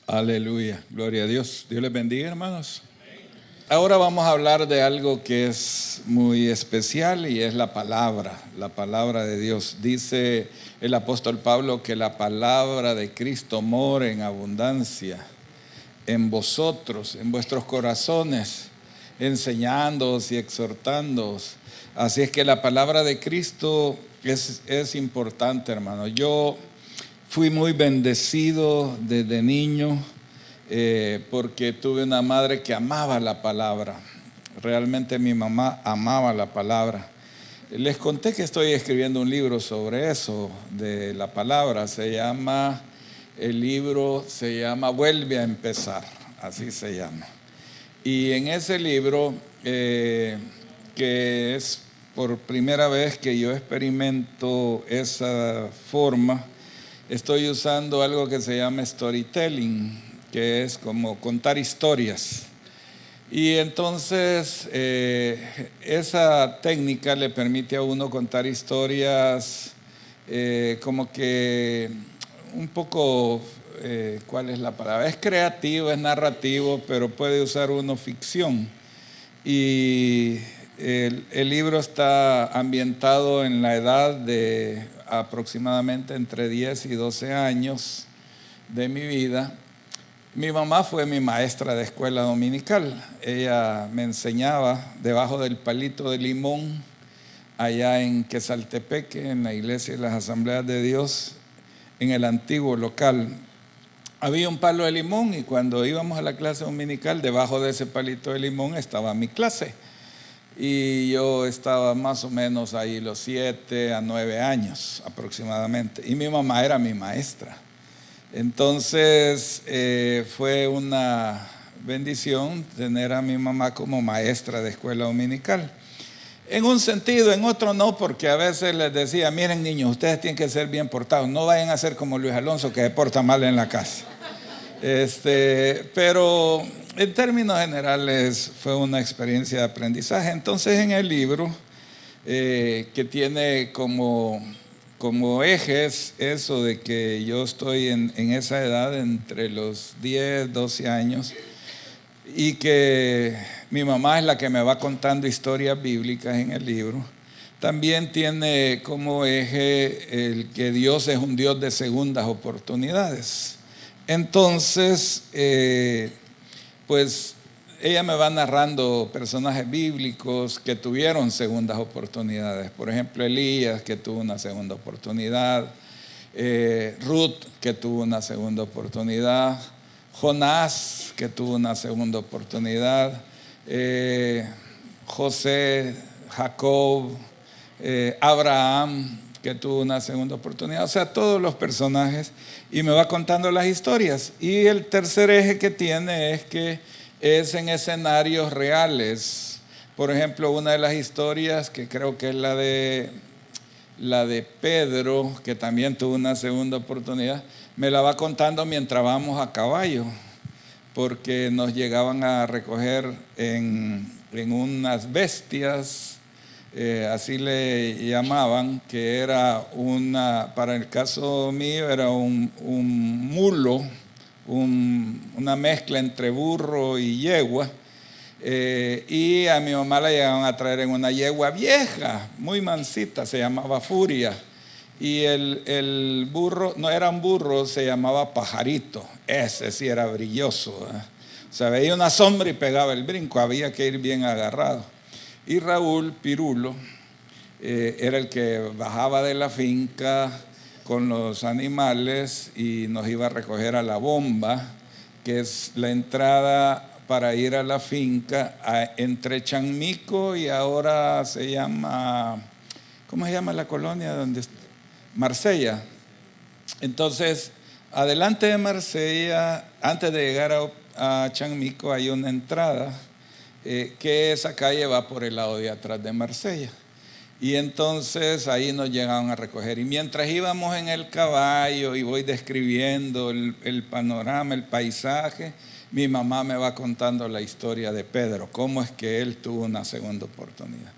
Aleluya, gloria a Dios. Dios les bendiga, hermanos. Ahora vamos a hablar de algo que es muy especial y es la palabra de Dios. Dice el apóstol Pablo que la palabra de Cristo mora en abundancia en vosotros, en vuestros corazones, enseñándoos y exhortándoos. Así es que la palabra de Cristo es importante, hermano. Yo fui muy bendecido desde niño porque tuve una madre que amaba la palabra. Realmente mi mamá amaba la palabra. Les conté que estoy escribiendo un libro sobre eso, de la palabra. El libro se llama Vuelve a empezar, así se llama. Y en ese libro, que es por primera vez que yo experimento esa forma, estoy usando algo que se llama storytelling, que es como contar historias. Y entonces esa técnica le permite a uno contar historias como que un poco, ¿cuál es la palabra? Es creativo, es narrativo, pero puede usar uno ficción. Y el libro está ambientado en la edad de aproximadamente entre 10 y 12 años de mi vida. Mi mamá fue mi maestra de escuela dominical. Ella me enseñaba debajo del palito de limón allá en Quesaltepeque, en la iglesia de las Asambleas de Dios, en el antiguo local. Había un palo de limón y cuando íbamos a la clase dominical, debajo de ese palito de limón estaba mi clase. Y yo estaba más o menos ahí los 7 a 9 años aproximadamente. Y mi mamá era mi maestra. Entonces fue una bendición tener a mi mamá como maestra de escuela dominical. En un sentido, en otro no, porque a veces les decía, miren niños, ustedes tienen que ser bien portados, no vayan a ser como Luis Alonso que se porta mal en la casa. Pero en términos generales fue una experiencia de aprendizaje. Entonces en el libro, que tiene como ejes eso de que yo estoy en esa edad entre los 10, 12 años y que mi mamá es la que me va contando historias bíblicas en el libro. También tiene como eje el que Dios es un Dios de segundas oportunidades. Entonces, pues ella me va narrando personajes bíblicos que tuvieron segundas oportunidades. Por ejemplo, Elías, que tuvo una segunda oportunidad. Ruth, que tuvo una segunda oportunidad. Jonás, que tuvo una segunda oportunidad. José, Jacob, Abraham, que tuvo una segunda oportunidad. O sea, todos los personajes. Y me va contando las historias. Y el tercer eje que tiene es que es en escenarios reales. Por ejemplo, una de las historias que creo que es la de Pedro, que también tuvo una segunda oportunidad, me la va contando mientras vamos a caballo, porque nos llegaban a recoger en unas bestias, así le llamaban, que era para el caso mío era un mulo, una mezcla entre burro y yegua, y a mi mamá la llegaban a traer en una yegua vieja, muy mansita, se llamaba Furia, y el burro, no era un burro, se llamaba Pajarito, ese sí era brilloso, ¿eh? O sea, veía una sombra y pegaba el brinco, había que ir bien agarrado. Y Raúl Pirulo era el que bajaba de la finca con los animales y nos iba a recoger a la bomba, que es la entrada para ir a la finca entre Chanmico y ahora se llama, ¿cómo se llama la colonia donde está? Marsella. Entonces, adelante de Marsella, antes de llegar a Chanmico, hay una entrada que esa calle va por el lado de atrás de Marsella. Y entonces ahí nos llegaban a recoger. Y mientras íbamos en el caballo y voy describiendo el panorama, el paisaje, mi mamá me va contando la historia de Pedro, cómo es que él tuvo una segunda oportunidad.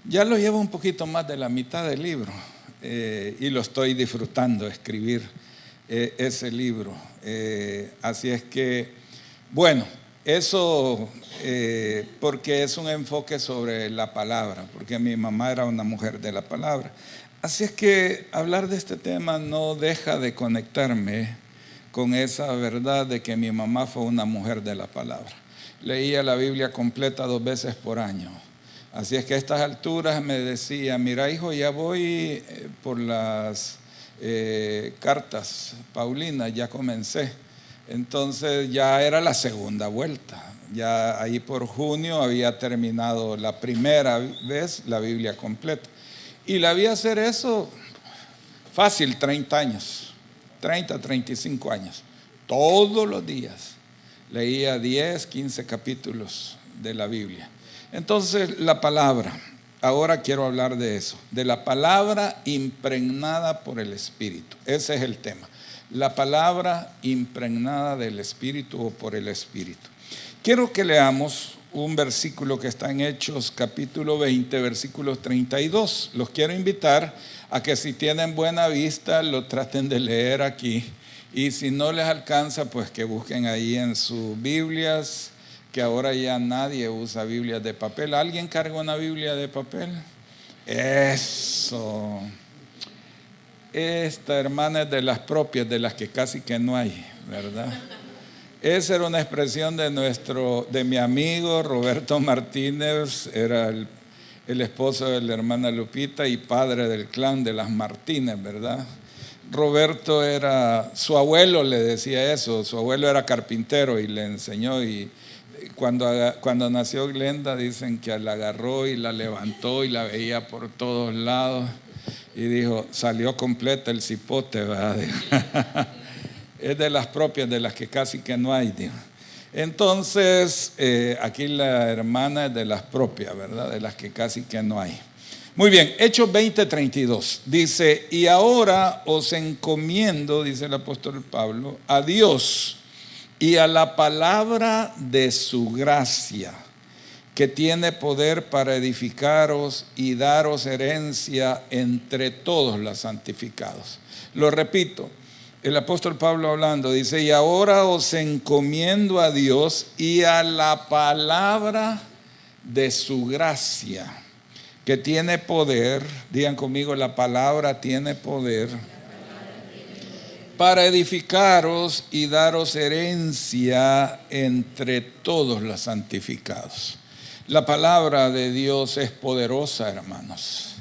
Ya lo llevo un poquito más de la mitad del libro y lo estoy disfrutando escribir ese libro. Así es que, bueno, eso porque es un enfoque sobre la palabra, porque mi mamá era una mujer de la palabra. Así es que hablar de este tema no deja de conectarme con esa verdad de que mi mamá fue una mujer de la palabra. Leía la Biblia completa 2 veces por año. Así es que a estas alturas me decía, mira hijo, ya voy por las cartas Paulinas, ya comencé. Entonces ya era la segunda vuelta. Ya ahí por junio había terminado la primera vez la Biblia completa. Y la vi hacer eso fácil, 30 años, 30, 35 años. Todos los días leía 10, 15 capítulos de la Biblia. Entonces la palabra, ahora quiero hablar de eso, de la palabra impregnada por el Espíritu. Ese es el tema. La palabra impregnada del Espíritu o por el Espíritu. Quiero que leamos un versículo que está en Hechos capítulo 20, versículos 32. Los quiero invitar a que si tienen buena vista lo traten de leer aquí. Y si no les alcanza, pues que busquen ahí en sus Biblias, que ahora ya nadie usa Biblias de papel. ¿Alguien carga una Biblia de papel? Eso. Esta hermana es de las propias, de las que casi que no hay, ¿verdad? Esa era una expresión de mi amigo Roberto Martínez, era el esposo de la hermana Lupita y padre del clan de las Martínez, ¿verdad? Roberto su abuelo le decía eso, su abuelo era carpintero y le enseñó, y cuando nació Glenda dicen que la agarró y la levantó y la veía por todos lados y dijo, salió completa el cipote, ¿verdad? Es de las propias, de las que casi que no hay, digo. Entonces, aquí la hermana es de las propias, ¿verdad? De las que casi que no hay. Muy bien, Hechos 20:32 dice, y ahora os encomiendo, dice el apóstol Pablo, a Dios y a la palabra de su gracia, que tiene poder para edificaros y daros herencia entre todos los santificados. Lo repito. El apóstol Pablo hablando dice, y ahora os encomiendo a Dios y a la palabra de su gracia, que tiene poder, digan conmigo, la palabra tiene poder para edificaros y daros herencia entre todos los santificados. La palabra de Dios es poderosa, hermanos.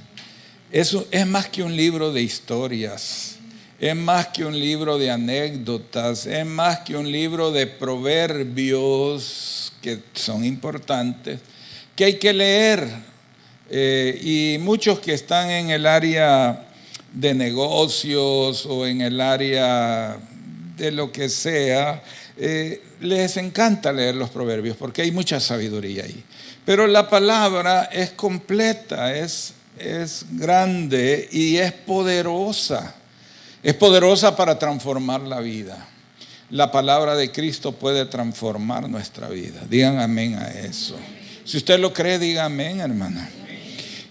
Eso es más que un libro de historias. Es más que un libro de anécdotas, es más que un libro de proverbios que son importantes, que hay que leer. Y muchos que están en el área de negocios o en el área de lo que sea, les encanta leer los proverbios porque hay mucha sabiduría ahí. Pero la palabra es completa, es grande y es poderosa. Es poderosa para transformar la vida. La palabra de Cristo puede transformar nuestra vida. Digan amén a eso. Si usted lo cree, diga amén, hermana.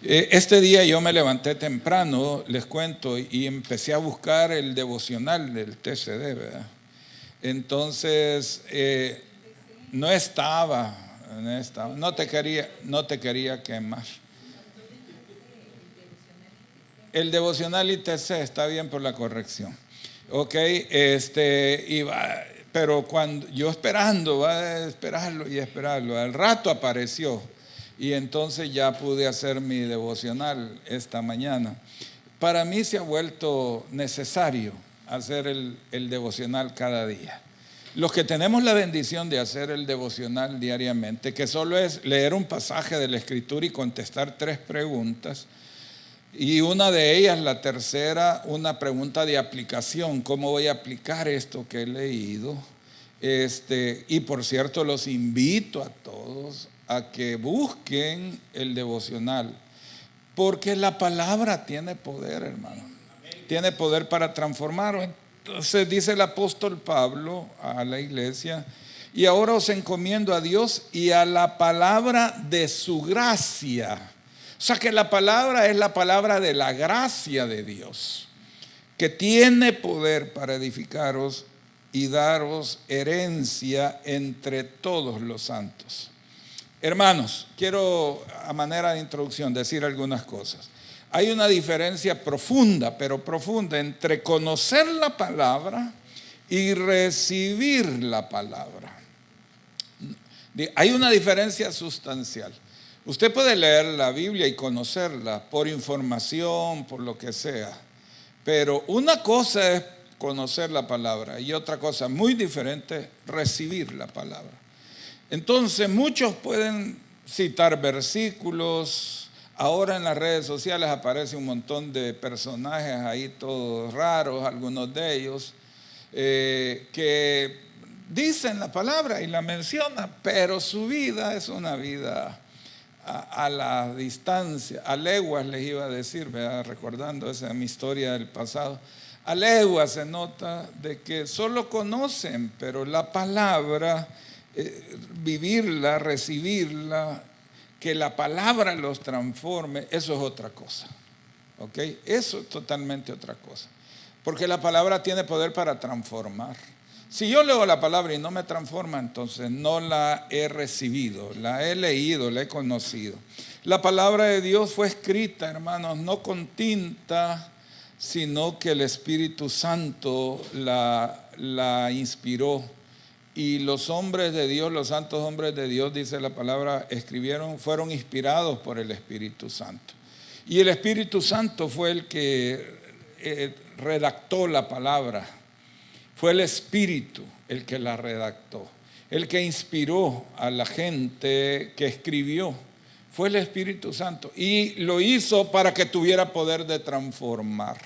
Este día yo me levanté temprano, les cuento, y empecé a buscar el devocional del TCD, ¿verdad? Entonces, no te quería quemar. El devocional ITC está bien por la corrección. Ok, pero cuando yo esperando, va a esperarlo, al rato apareció y entonces ya pude hacer mi devocional esta mañana. Para mí se ha vuelto necesario hacer el devocional cada día. Los que tenemos la bendición de hacer el devocional diariamente, que solo es leer un pasaje de la Escritura y contestar 3 preguntas, y una de ellas, la tercera, una pregunta de aplicación. ¿Cómo voy a aplicar esto que he leído? Y por cierto, los invito a todos a que busquen el devocional, porque la palabra tiene poder, hermano. Tiene poder para transformar. Entonces dice el apóstol Pablo a la iglesia, y ahora os encomiendo a Dios y a la palabra de su gracia. O sea que la palabra es la palabra de la gracia de Dios, que tiene poder para edificaros y daros herencia entre todos los santos. Hermanos, quiero a manera de introducción decir algunas cosas. Hay una diferencia profunda, pero profunda, entre conocer la palabra y recibir la palabra. Hay una diferencia sustancial. Usted puede leer la Biblia y conocerla por información, por lo que sea, pero una cosa es conocer la palabra y otra cosa muy diferente, recibir la palabra. Entonces muchos pueden citar versículos. Ahora en las redes sociales aparece un montón de personajes ahí todos raros, algunos de ellos, que dicen la palabra y la mencionan, pero su vida es una vida a la distancia, a leguas les iba a decir, ¿verdad? Recordando esa mi historia del pasado. A leguas se nota de que solo conocen, pero la palabra, vivirla, recibirla, que la palabra los transforme, eso es otra cosa. ¿Ok? Eso es totalmente otra cosa. Porque la palabra tiene poder para transformar. Si yo leo la palabra y no me transforma, entonces no la he recibido, la he leído, la he conocido. La palabra de Dios fue escrita, hermanos, no con tinta, sino que el Espíritu Santo la inspiró. Y los hombres de Dios, los santos hombres de Dios, dice la palabra, fueron inspirados por el Espíritu Santo. Y el Espíritu Santo fue el que redactó la palabra. Fue el Espíritu el que la redactó, el que inspiró a la gente que escribió. Fue el Espíritu Santo y lo hizo para que tuviera poder de transformar.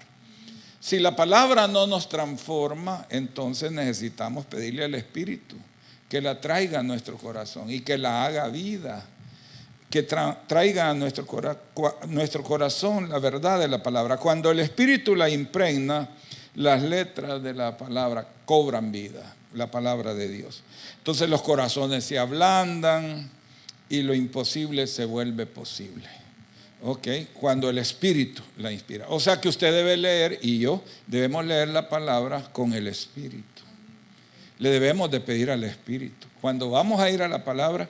Si la palabra no nos transforma, entonces necesitamos pedirle al Espíritu que la traiga a nuestro corazón y que la haga vida, que traiga a nuestro corazón la verdad de la palabra. Cuando el Espíritu la impregna, las letras de la palabra cobran vida, la palabra de Dios. Entonces los corazones se ablandan y lo imposible se vuelve posible. Ok, cuando el Espíritu la inspira. O sea que usted debe leer y yo debemos leer la palabra con el Espíritu. Le debemos de pedir al Espíritu. Cuando vamos a ir a la palabra,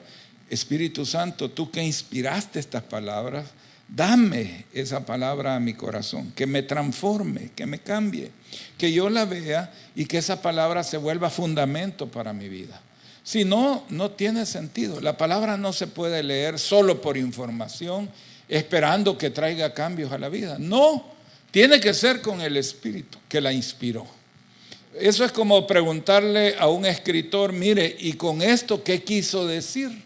Espíritu Santo, tú que inspiraste estas palabras, dame esa palabra a mi corazón, que me transforme, que me cambie, que yo la vea y que esa palabra se vuelva fundamento para mi vida. Si no, no tiene sentido. La palabra no se puede leer solo por información, esperando que traiga cambios a la vida. No, tiene que ser con el Espíritu que la inspiró. Eso es como preguntarle a un escritor, mire, ¿y con esto qué quiso decir?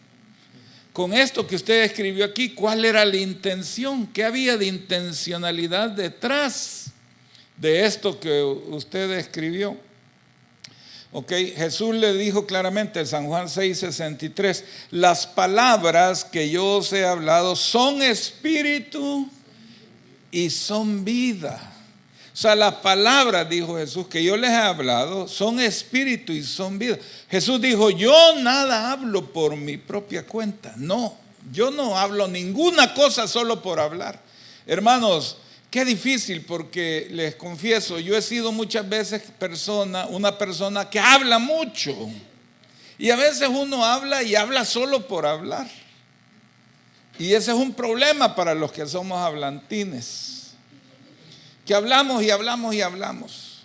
Con esto que usted escribió aquí, ¿cuál era la intención? ¿Qué había de intencionalidad detrás de esto que usted escribió? Ok, Jesús le dijo claramente en San Juan 6:63, las palabras que yo os he hablado son espíritu y son vida. O sea, las palabras, dijo Jesús, que yo les he hablado son espíritu y son vida. Jesús dijo, yo nada hablo por mi propia cuenta. No, yo no hablo ninguna cosa solo por hablar. Hermanos, qué difícil, porque les confieso, yo he sido muchas veces una persona que habla mucho. Y a veces uno habla y habla solo por hablar. Y ese es un problema para los que somos hablantines. Que hablamos y hablamos y hablamos.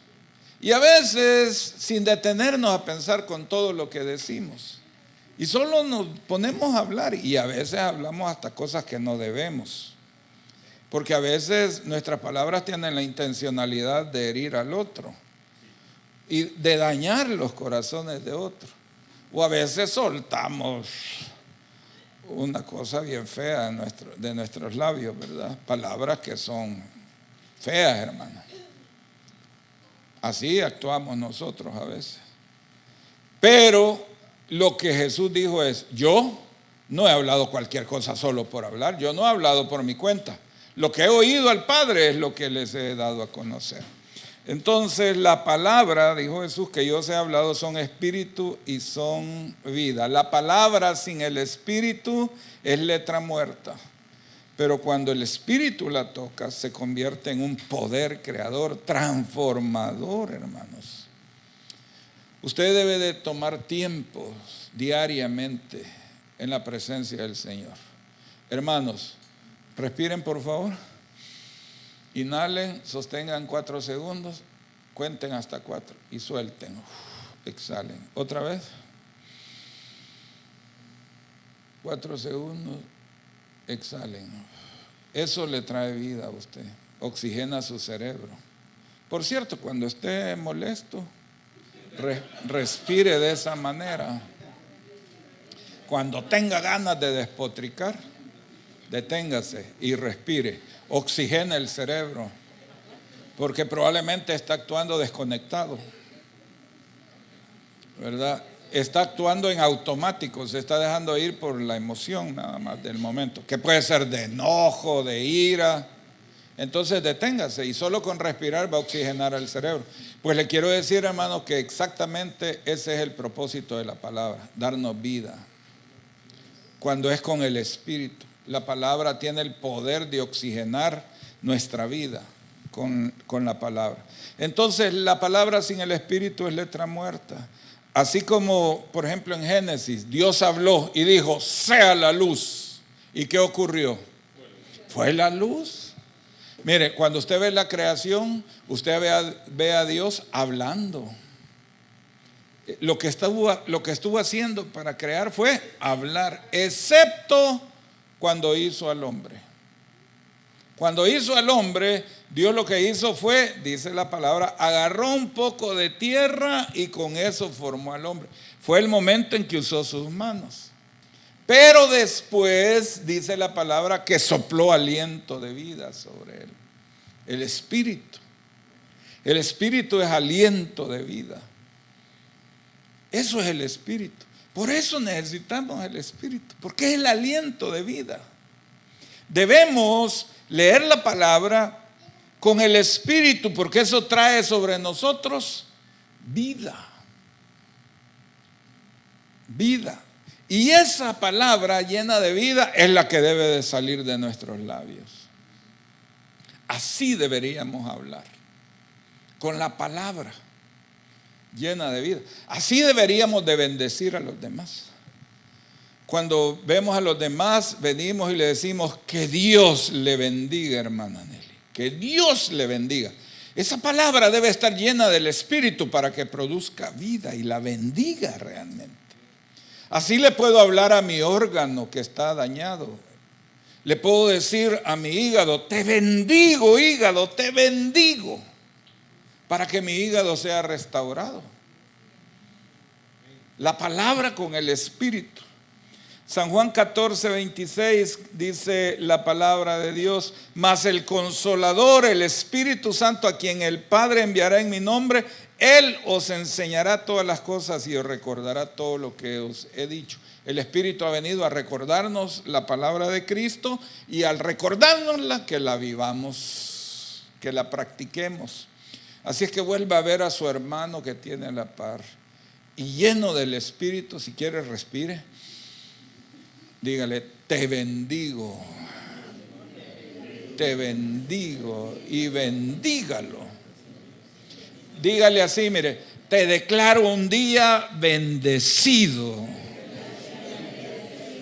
Y a veces sin detenernos a pensar con todo lo que decimos. Y solo nos ponemos a hablar y a veces hablamos hasta cosas que no debemos. Porque a veces nuestras palabras tienen la intencionalidad de herir al otro y de dañar los corazones de otro. O a veces soltamos una cosa bien fea de nuestros labios, ¿verdad? Palabras que son feas, hermano. Así actuamos nosotros a veces. Pero lo que Jesús dijo es, yo no he hablado cualquier cosa solo por hablar, yo no he hablado por mi cuenta. Lo que he oído al Padre es lo que les he dado a conocer. Entonces la palabra, dijo Jesús, que yo os he hablado son espíritu y son vida. La palabra sin el espíritu es letra muerta. pero cuando el Espíritu la toca, se convierte en un poder creador, transformador, hermanos. Usted debe de tomar tiempos diariamente en la presencia del Señor. Hermanos, respiren por favor. Inhalen, sostengan 4 segundos, cuenten hasta 4 y suelten. Exhalen. Otra vez. 4 segundos, exhalen. Eso le trae vida a usted, oxigena su cerebro. Por cierto, cuando esté molesto, respire de esa manera. Cuando tenga ganas de despotricar, deténgase y respire. Oxigena el cerebro, porque probablemente está actuando desconectado, ¿verdad? Está actuando en automático, se está dejando ir por la emoción nada más del momento, que puede ser de enojo, de ira. Entonces deténgase y solo con respirar va a oxigenar al cerebro. Pues le quiero decir, hermanos, que exactamente ese es el propósito de la palabra, darnos vida. Cuando es con el Espíritu, la palabra tiene el poder de oxigenar nuestra vida con la palabra. Entonces la palabra sin el Espíritu es letra muerta. Así como, por ejemplo, en Génesis, Dios habló y dijo, sea la luz. ¿Y qué ocurrió? Fue la luz. Mire, cuando usted ve la creación, usted ve a Dios hablando. Lo que estuvo haciendo para crear fue hablar, excepto cuando hizo al hombre. Cuando hizo al hombre, Dios lo que hizo fue, dice la palabra, agarró un poco de tierra y con eso formó al hombre. Fue el momento en que usó sus manos. Pero después, dice la palabra, que sopló aliento de vida sobre él. El Espíritu. El Espíritu es aliento de vida. Eso es el Espíritu. Por eso necesitamos el Espíritu, porque es el aliento de vida. Debemos leer la palabra con el Espíritu, porque eso trae sobre nosotros vida. Vida. Y esa palabra llena de vida es la que debe de salir de nuestros labios. Así deberíamos hablar, con la palabra llena de vida. Así deberíamos de bendecir a los demás. Cuando vemos a los demás, venimos y le decimos que Dios le bendiga, hermana Nelly. Que Dios le bendiga. Esa palabra debe estar llena del Espíritu para que produzca vida y la bendiga realmente. Así le puedo hablar a mi órgano que está dañado. Le puedo decir a mi hígado, te bendigo, hígado, te bendigo. Para que mi hígado sea restaurado. La palabra con el Espíritu. San Juan 14, 26 dice la palabra de Dios, mas el Consolador, el Espíritu Santo, a quien el Padre enviará en mi nombre, Él os enseñará todas las cosas y os recordará todo lo que os he dicho. El Espíritu ha venido a recordarnos la palabra de Cristo y al recordárnosla que la vivamos, que la practiquemos. Así es que vuelva a ver a su hermano que tiene a la par y lleno del Espíritu, si quiere respire. Dígale, te bendigo y bendígalo. Dígale así, mire, te declaro un día bendecido.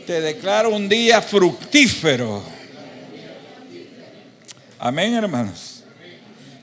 Te declaro un día fructífero. Amén, hermanos.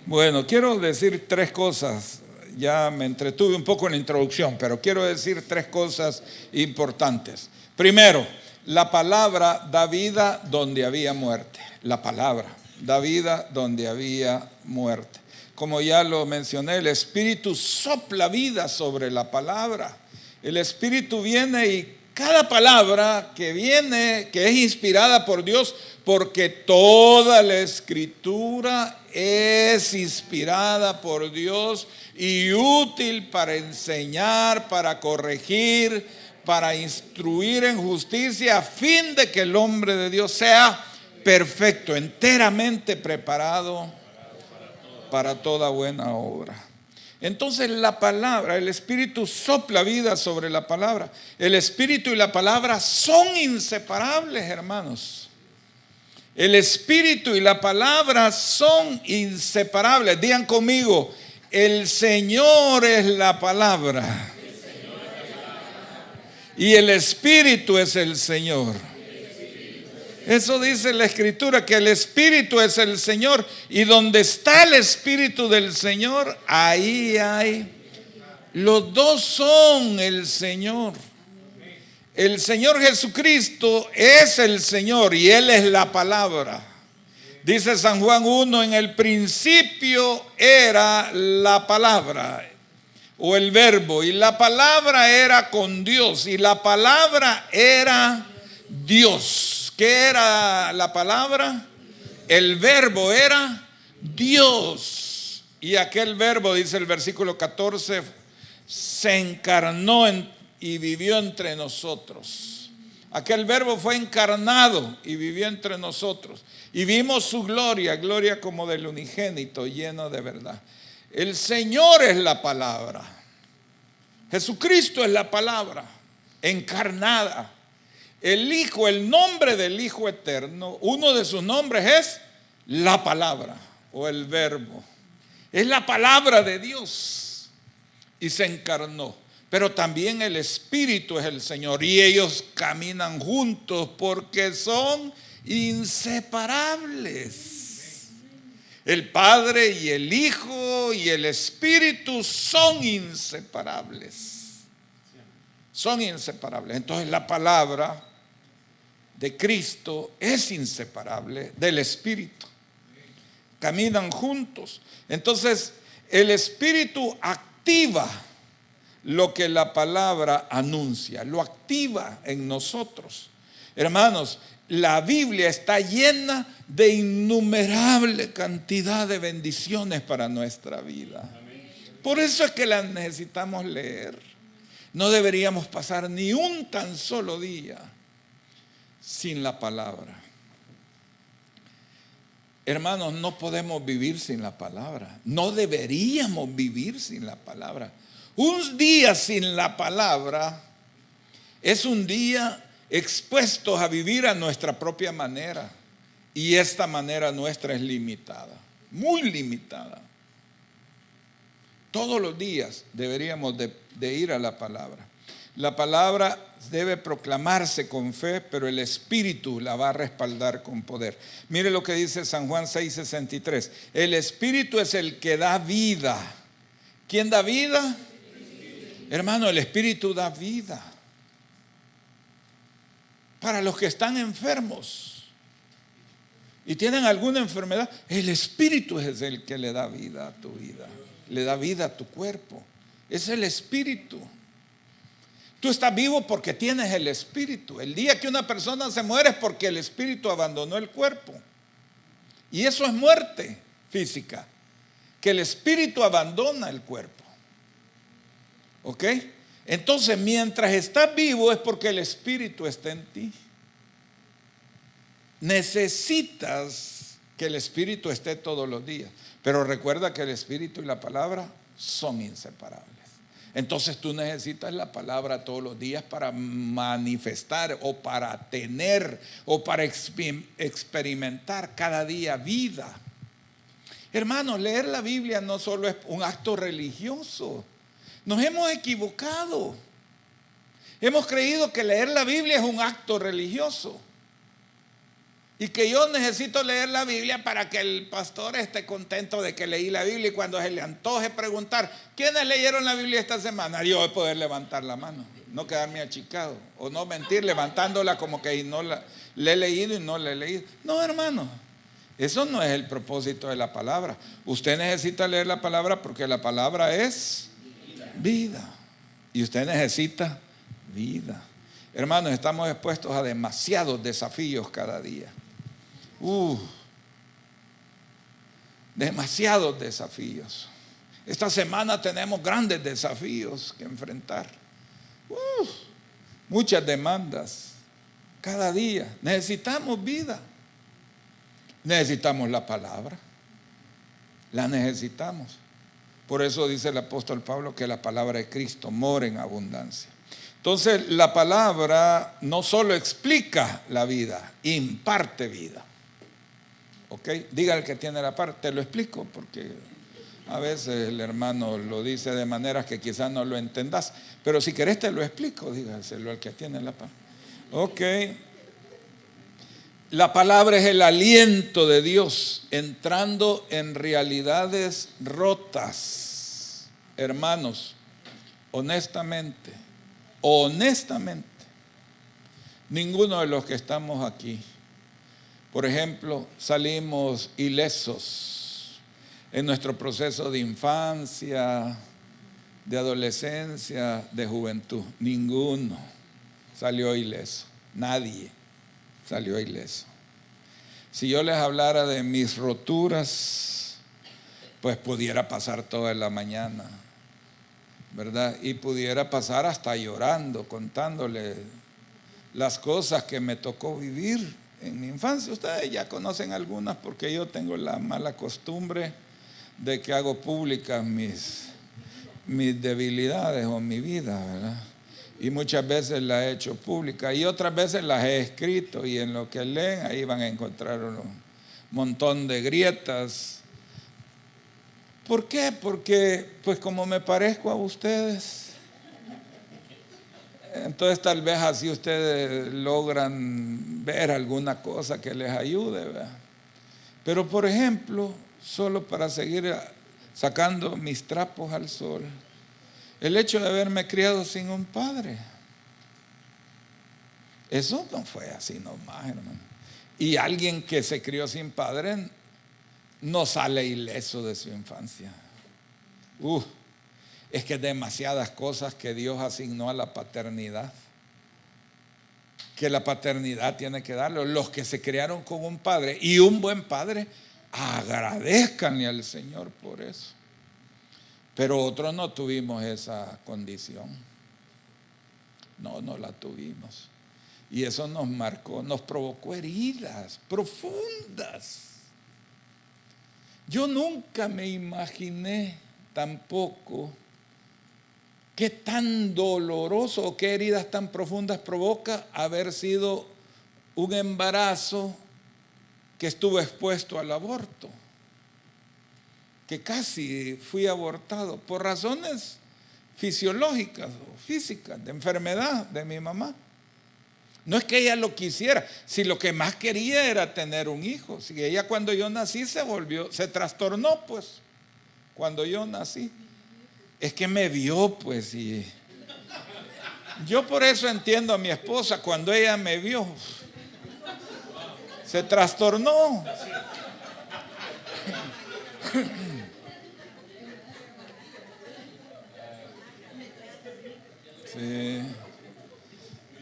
Bueno, quiero decir 3 cosas. Ya me entretuve un poco en la introducción, pero quiero decir 3 cosas importantes. Primero, la palabra da vida donde había muerte. La palabra da vida donde había muerte. Como ya lo mencioné, el Espíritu sopla vida sobre la palabra. El Espíritu viene y cada palabra que viene, que es inspirada por Dios, porque toda la Escritura es inspirada por Dios y útil para enseñar, para corregir, para instruir en justicia, a fin de que el hombre de Dios sea perfecto, enteramente preparado para toda buena obra. Entonces la palabra, el Espíritu sopla vida sobre la palabra. El Espíritu y la palabra son inseparables, hermanos. El espíritu y la palabra son inseparables. Digan conmigo, el Señor es la palabra. Y el espíritu es el Señor. Eso dice la Escritura, que el Espíritu es el Señor. Y donde está el Espíritu del Señor, ahí hay. Los dos son el Señor. El Señor Jesucristo es el Señor y Él es la palabra. Dice San Juan 1, en el principio era la palabra o el verbo. Y la palabra era con Dios y la palabra era Dios. ¿Qué era la palabra? El verbo era Dios. Y aquel verbo, dice el versículo 14, se encarnó y vivió entre nosotros. Aquel verbo fue encarnado y vivió entre nosotros. Y vimos su gloria, gloria como del unigénito, lleno de verdad. El Señor es la palabra. Jesucristo es la palabra encarnada. El Hijo, el nombre del Hijo eterno, uno de sus nombres es la palabra o el verbo. Es la palabra de Dios y se encarnó. Pero también el Espíritu es el Señor y ellos caminan juntos porque son inseparables. El Padre y el Hijo y el Espíritu son inseparables. Son inseparables. Entonces la palabra de Cristo es inseparable del Espíritu. Caminan juntos. Entonces el Espíritu activa lo que la palabra anuncia, lo activa en nosotros. Hermanos, la Biblia está llena de innumerable cantidad de bendiciones para nuestra vida. Por eso es que la necesitamos leer. No deberíamos pasar ni un tan solo día sin la palabra. Hermanos, no podemos vivir sin la palabra. No deberíamos vivir sin la palabra. Un día sin la palabra es un día expuestos a vivir a nuestra propia manera. Y esta manera nuestra es limitada, muy limitada. Todos los días deberíamos de ir a la palabra. La palabra debe proclamarse con fe, pero el Espíritu la va a respaldar con poder. Mire lo que dice San Juan 6:63. El Espíritu es el que da vida. ¿Quién da vida? Hermano, el Espíritu da vida. Para los que están enfermos y tienen alguna enfermedad, el Espíritu es el que le da vida a tu vida. Le da vida a tu cuerpo. Es el Espíritu. Tú estás vivo porque tienes el Espíritu. El día que una persona se muere es porque el Espíritu abandonó el cuerpo. Y eso es muerte física. Que el Espíritu abandona el cuerpo. ¿Ok? Entonces, mientras estás vivo es porque el Espíritu está en ti. Necesitas que el Espíritu esté todos los días. Pero recuerda que el Espíritu y la palabra son inseparables. Entonces tú necesitas la palabra todos los días para manifestar o para tener o para experimentar cada día vida. Hermanos, leer la Biblia no solo es un acto religioso. Nos hemos equivocado. Hemos creído que leer la Biblia es un acto religioso. Y que yo necesito leer la Biblia para que el pastor esté contento de que leí la Biblia. Y cuando se le antoje preguntar, ¿quiénes leyeron la Biblia esta semana? Yo voy a poder levantar la mano, no quedarme achicado. O no mentir levantándola como que no la he leído y no la he leído. No, hermano, eso no es el propósito de la palabra. Usted necesita leer la palabra porque la palabra es vida. Y usted necesita vida. Hermanos, estamos expuestos a demasiados desafíos cada día. Demasiados desafíos. Esta semana tenemos grandes desafíos que enfrentar. Muchas demandas. Cada día necesitamos vida. Necesitamos la palabra. La necesitamos. Por eso dice el apóstol Pablo que la palabra de Cristo mora en abundancia. Entonces la palabra no solo explica la vida, imparte vida. ¿ok? Diga el que tiene la par, te lo explico porque a veces el hermano lo dice de maneras que quizás no lo entendas, pero si querés te lo explico, dígaselo al que tiene la par. Ok. La palabra es el aliento de Dios entrando en realidades rotas. Hermanos, honestamente, ninguno de los que estamos aquí, por ejemplo, salimos ilesos en nuestro proceso de infancia, de adolescencia, de juventud. Ninguno salió ileso, nadie salió ileso. Si yo les hablara de mis roturas, pues pudiera pasar toda la mañana, ¿verdad? Y pudiera pasar hasta llorando, contándole las cosas que me tocó vivir en mi infancia. Ustedes ya conocen algunas porque yo tengo la mala costumbre de que hago públicas mis debilidades o mi vida, ¿verdad? Y muchas veces las he hecho públicas y otras veces las he escrito, y en lo que leen ahí van a encontrar un montón de grietas. ¿Por qué? Porque pues como me parezco a ustedes, entonces tal vez así ustedes logran ver alguna cosa que les ayude, ¿verdad? Pero por ejemplo, solo para seguir sacando mis trapos al sol, el hecho de haberme criado sin un padre, eso no fue así nomás, hermano. Y alguien que se crió sin padre no sale ileso de su infancia. Es que demasiadas cosas que Dios asignó a la paternidad, que la paternidad tiene que darle. Los que se criaron con un padre y un buen padre, agradezcanle al Señor por eso. Pero otros no tuvimos esa condición. No la tuvimos. Y eso nos marcó, nos provocó heridas profundas. Yo nunca me imaginé tampoco qué tan doloroso o qué heridas tan profundas provoca haber sido un embarazo que estuvo expuesto al aborto, que casi fui abortado por razones fisiológicas o físicas, de enfermedad de mi mamá. No es que ella lo quisiera, si lo que más quería era tener un hijo. Si ella cuando yo nací se trastornó, pues, cuando yo nací. Es que me vio, pues, y yo por eso entiendo a mi esposa, cuando ella me vio, se trastornó. Sí.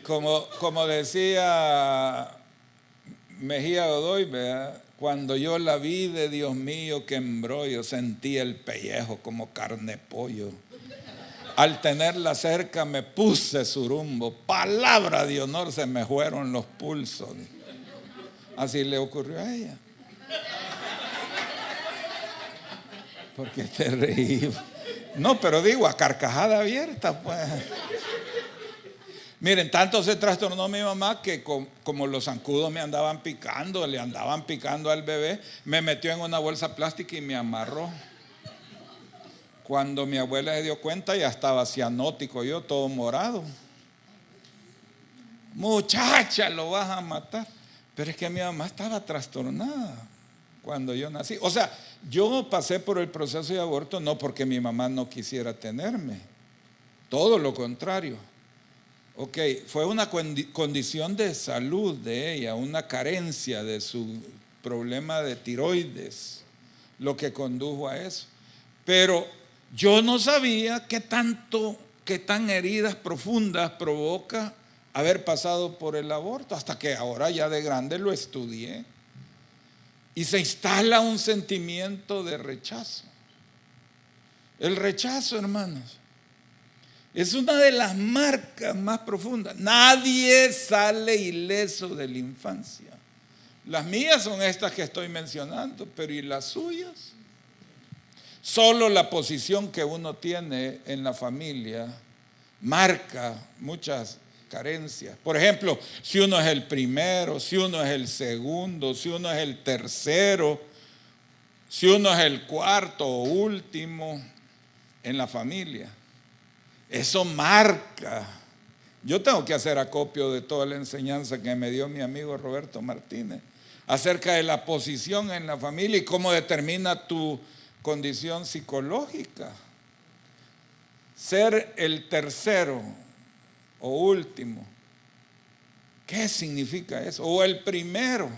Como decía Mejía Godoy, ¿verdad? Cuando yo la vi de Dios mío que embrollo, sentí el pellejo como carne pollo. Al tenerla cerca me puse surumbo, palabra de honor, se me fueron los pulsos. Así le ocurrió a ella. ¿Por qué te reí? No, pero digo, a carcajada abierta, pues. Miren, tanto se trastornó mi mamá que como los zancudos me andaban picando, le andaban picando al bebé, me metió en una bolsa plástica y me amarró. Cuando mi abuela se dio cuenta, ya estaba cianótico, yo todo morado. Muchacha, lo vas a matar. Pero es que mi mamá estaba trastornada cuando yo nací. O sea, yo pasé por el proceso de aborto no porque mi mamá no quisiera tenerme, todo lo contrario. Ok, fue una condición de salud de ella, una carencia de su problema de tiroides, lo que condujo a eso. Pero yo no sabía qué tan heridas profundas provoca haber pasado por el aborto, hasta que ahora ya de grande lo estudié. Y se instala un sentimiento de rechazo. El rechazo, hermanos, es una de las marcas más profundas. Nadie sale ileso de la infancia. Las mías son estas que estoy mencionando, pero ¿y las suyas? Solo la posición que uno tiene en la familia marca muchas carencias. Por ejemplo, si uno es el primero, si uno es el segundo, si uno es el tercero, si uno es el cuarto o último en la familia, eso marca. Yo tengo que hacer acopio de toda la enseñanza que me dio mi amigo Roberto Martínez acerca de la posición en la familia y cómo determina tu condición psicológica. Ser el tercero o último, ¿qué significa eso? O el primero.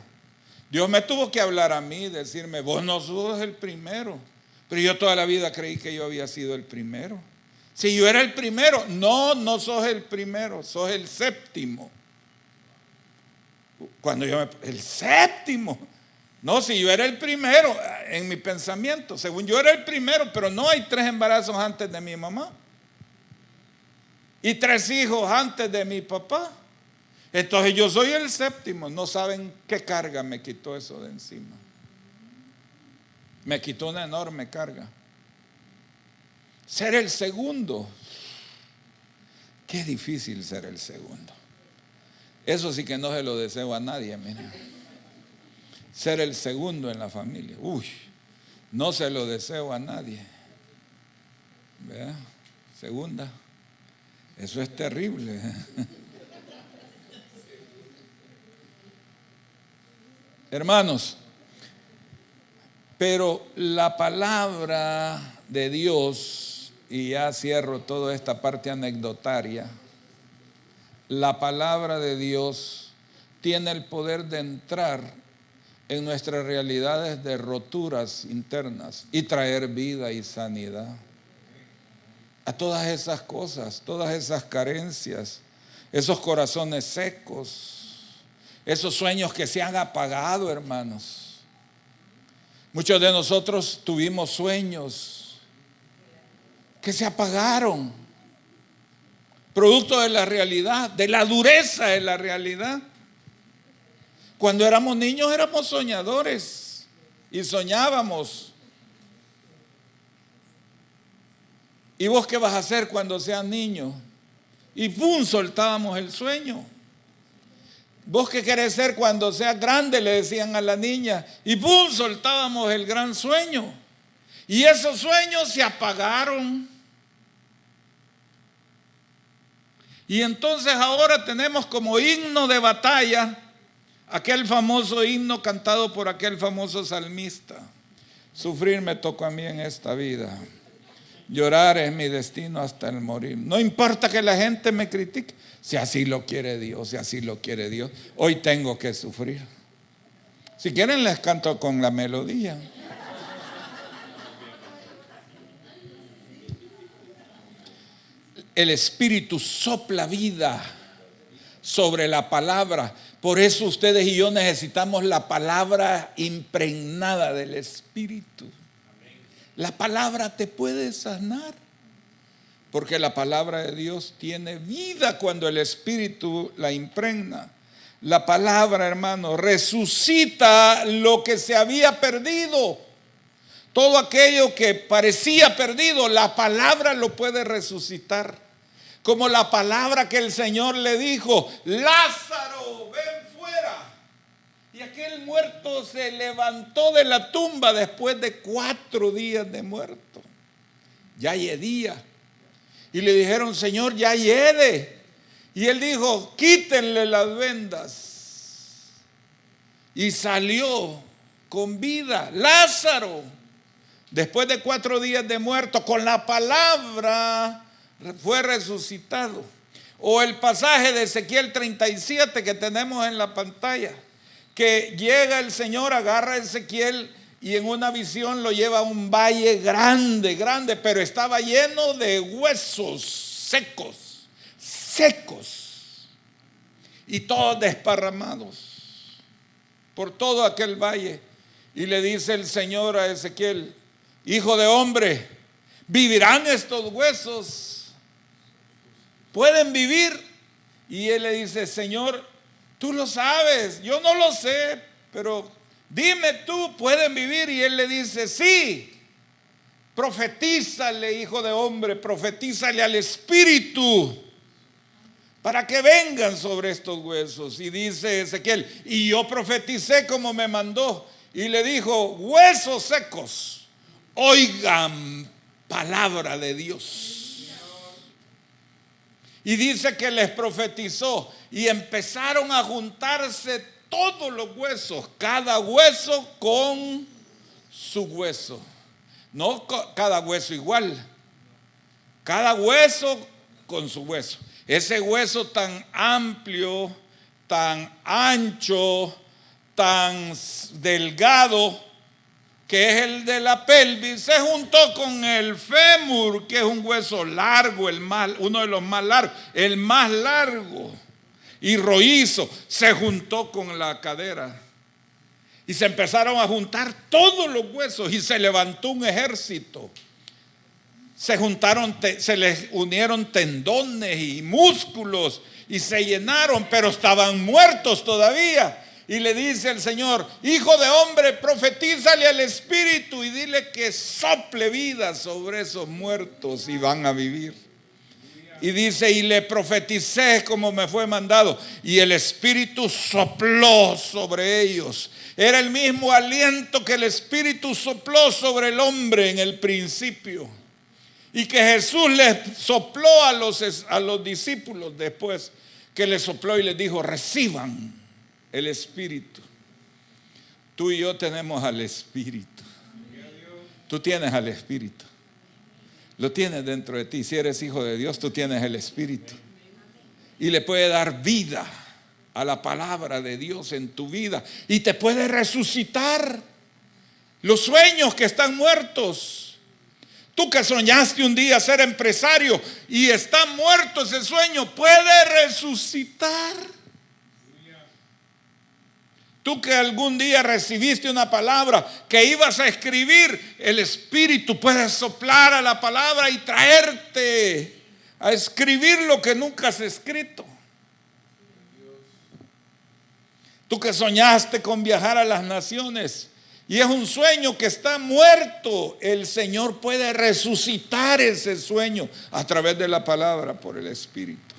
Dios me tuvo que hablar a mí, decirme, vos no sos el primero. Pero yo toda la vida creí que yo había sido el primero. Si yo era el primero, no sos el primero, sos el séptimo. El séptimo. No, si yo era el primero, en mi pensamiento, según yo era el primero, pero no, hay 3 embarazos antes de mi mamá. Y 3 hijos antes de mi papá. Entonces yo soy el séptimo. No saben qué carga me quitó eso de encima. Me quitó una enorme carga. Ser el segundo. Qué difícil ser el segundo. Eso sí que no se lo deseo a nadie, miren. Ser el segundo en la familia. No se lo deseo a nadie. ¿Vea? Segunda. Eso es terrible. Hermanos, pero la palabra de Dios, y ya cierro toda esta parte anecdotaria, la palabra de Dios tiene el poder de entrar en nuestras realidades de roturas internas y traer vida y sanidad a todas esas cosas, todas esas carencias, esos corazones secos, esos sueños que se han apagado, hermanos. Muchos de nosotros tuvimos sueños que se apagaron, producto de la realidad, de la dureza de la realidad. Cuando éramos niños éramos soñadores y soñábamos. ¿Y vos qué vas a hacer cuando seas niño? Y ¡pum!, soltábamos el sueño. ¿Vos qué querés ser cuando seas grande?, le decían a la niña. Y ¡pum!, soltábamos el gran sueño. Y esos sueños se apagaron. Y entonces ahora tenemos como himno de batalla aquel famoso himno cantado por aquel famoso salmista. Sufrir me tocó a mí en esta vida. Llorar es mi destino hasta el morir. No importa que la gente me critique. Si así lo quiere Dios, si así lo quiere Dios, hoy tengo que sufrir. Si quieren les canto con la melodía. El Espíritu sopla vida sobre la palabra. Por eso ustedes y yo necesitamos la palabra impregnada del Espíritu. La palabra te puede sanar, porque la palabra de Dios tiene vida cuando el Espíritu la impregna. La palabra, hermano, resucita lo que se había perdido. Todo aquello que parecía perdido, la palabra lo puede resucitar. Como la palabra que el Señor le dijo: Lázaro, ven fuera. Y aquel muerto se levantó de la tumba después de 4 días de muerto. Ya hedía. Y le dijeron: Señor, ya hiede. Y él dijo: quítenle las vendas. Y salió con vida Lázaro, después de 4 días de muerto, con la palabra fue resucitado. O el pasaje de Ezequiel 37 que tenemos en la pantalla, que llega el Señor, agarra a Ezequiel y en una visión lo lleva a un valle grande, grande, pero estaba lleno de huesos secos, y todos desparramados por todo aquel valle. Y le dice el Señor a Ezequiel: hijo de hombre, ¿vivirán estos huesos? ¿Pueden vivir? Y él le dice: Señor, tú lo sabes, yo no lo sé, pero dime tú, ¿pueden vivir? Y él le dice: sí. Profetízale, hijo de hombre, profetízale al Espíritu, para que vengan sobre estos huesos. Y dice Ezequiel, y yo profeticé como me mandó, y le dijo, huesos secos, oigan palabra de Dios. Y dice que les profetizó y empezaron a juntarse todos los huesos, cada hueso con su hueso. No cada hueso igual, cada hueso con su hueso. Ese hueso tan amplio, tan ancho, tan delgado, que es el de la pelvis, se juntó con el fémur, que es un hueso largo, uno de los más largos, el más largo y rollizo, se juntó con la cadera. Y se empezaron a juntar todos los huesos y se levantó un ejército. Se les unieron tendones y músculos y se llenaron, pero estaban muertos todavía. Y le dice el Señor, hijo de hombre, profetízale al Espíritu y dile que sople vida sobre esos muertos y van a vivir. Y dice, y le profeticé como me fue mandado, y el Espíritu sopló sobre ellos. Era el mismo aliento que el Espíritu sopló sobre el hombre en el principio, y que Jesús les sopló a los discípulos después, que les sopló y les dijo, reciban el Espíritu. Tú y yo tenemos al Espíritu. Tú tienes al Espíritu. Lo tienes dentro de ti. Si eres hijo de Dios, tú tienes el Espíritu. Y le puede dar vida a la palabra de Dios en tu vida. Y te puede resucitar los sueños que están muertos. Tú que soñaste un día ser empresario y está muerto ese sueño, puede resucitar. Tú que algún día recibiste una palabra que ibas a escribir, el Espíritu puede soplar a la palabra y traerte a escribir lo que nunca has escrito. Tú que soñaste con viajar a las naciones y es un sueño que está muerto, el Señor puede resucitar ese sueño a través de la palabra por el Espíritu.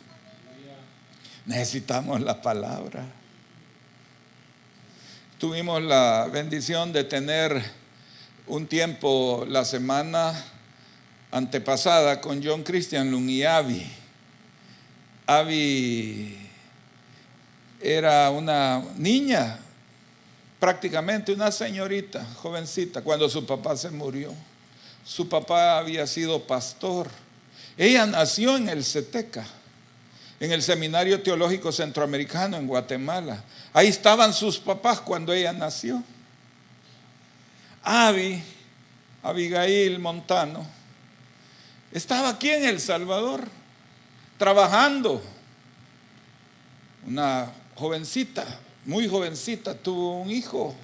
Necesitamos la palabra. Tuvimos la bendición de tener un tiempo la semana antepasada con John Christian Lung y Abby. Abby era una niña, prácticamente una señorita, jovencita, cuando su papá se murió. Su papá había sido pastor. Ella nació en el CETECA, en el Seminario Teológico Centroamericano en Guatemala. Ahí estaban sus papás cuando ella nació. Abigail Montano, estaba aquí en El Salvador, trabajando. Una jovencita, muy jovencita, tuvo un hijo,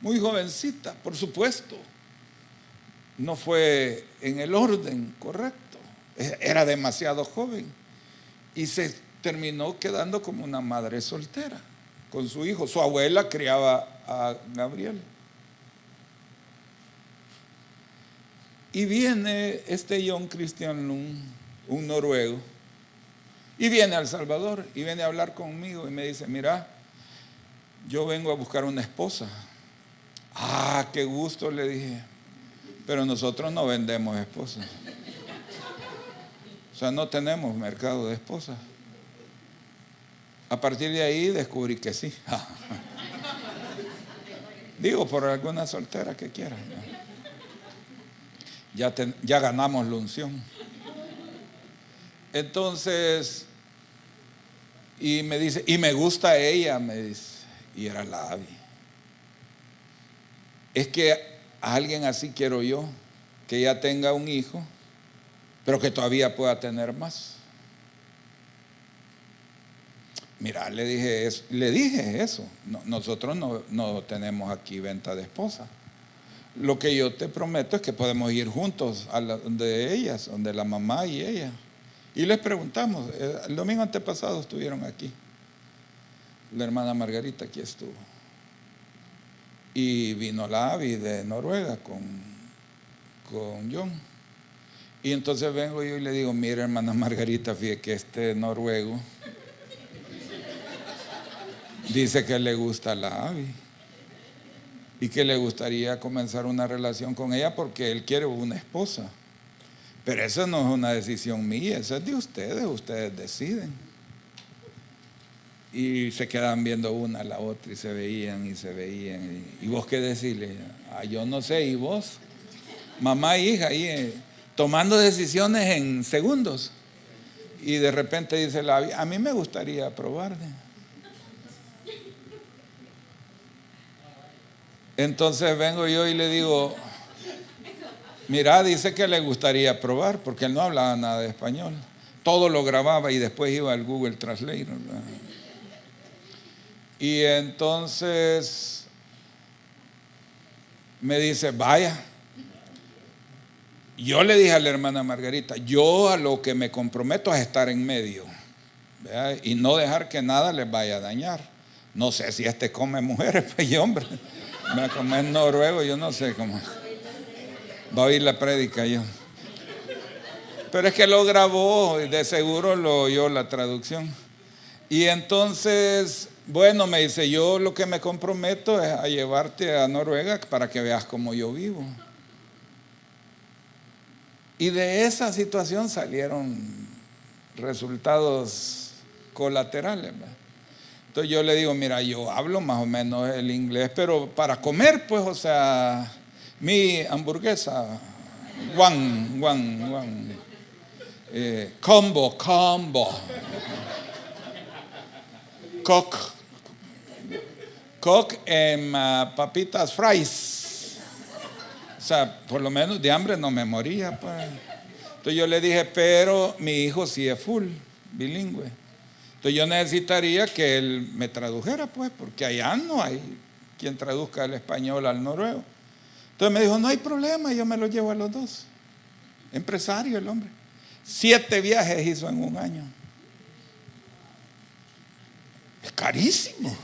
muy jovencita, por supuesto. No fue en el orden correcto, era demasiado joven. Y se terminó quedando como una madre soltera con su hijo. Su abuela criaba a Gabriel. Y viene este John Christian Lung, un noruego, y viene a El Salvador y viene a hablar conmigo y me dice, mira, yo vengo a buscar una esposa. Ah, qué gusto, le dije, pero nosotros no vendemos esposas. O sea, no tenemos mercado de esposas. A partir de ahí descubrí que sí. Digo, por alguna soltera que quiera. Ya ganamos la unción. Entonces, y me dice, y me gusta ella, me dice, y era la Abby. Es que a alguien así quiero yo, que ella tenga un hijo, pero que todavía pueda tener más. Mira, le dije eso. Nosotros no tenemos aquí venta de esposa. Lo que yo te prometo es que podemos ir juntos a donde ellas, donde la mamá y ella. Y les preguntamos, el domingo antepasado estuvieron aquí. La hermana Margarita aquí estuvo. Y vino la Abby de Noruega con John. Y entonces vengo yo y le digo, mira hermana Margarita, fíjate que este noruego dice que le gusta la Abby y que le gustaría comenzar una relación con ella porque él quiere una esposa. Pero eso no es una decisión mía, eso es de ustedes, ustedes deciden. Y se quedaban viendo una a la otra y se veían y se veían. ¿Y vos qué decirle? Yo no sé, ¿y vos? Mamá e hija ahí tomando decisiones en segundos. Y de repente dice a mí me gustaría probar. Entonces vengo yo y le digo, mira, dice que le gustaría probar, porque él no hablaba nada de español. Todo lo grababa y después iba al Google Translate, ¿verdad? Y entonces me dice, vaya. Yo le dije a la hermana Margarita, yo a lo que me comprometo es estar en medio, ¿verdad? Y no dejar que nada les vaya a dañar. No sé si come mujeres, pues y hombre. Va a comer noruego, yo no sé cómo. Va a oír la prédica yo. Pero es que lo grabó y de seguro lo oyó la traducción. Y entonces, bueno, me dice, yo lo que me comprometo es a llevarte a Noruega para que veas cómo yo vivo. Y de esa situación salieron resultados colaterales, ¿verdad? Entonces yo le digo, mira, yo hablo más o menos el inglés, pero para comer, pues, o sea, mi hamburguesa, one, combo, cook en papitas fries. O sea, por lo menos de hambre no me moría, pues. Entonces yo le dije, pero mi hijo sí es full, bilingüe. Entonces yo necesitaría que él me tradujera, pues, porque allá no hay quien traduzca el español al noruego. Entonces me dijo, no hay problema, yo me lo llevo a los dos. Empresario el hombre. 7 viajes hizo en un año. Es carísimo.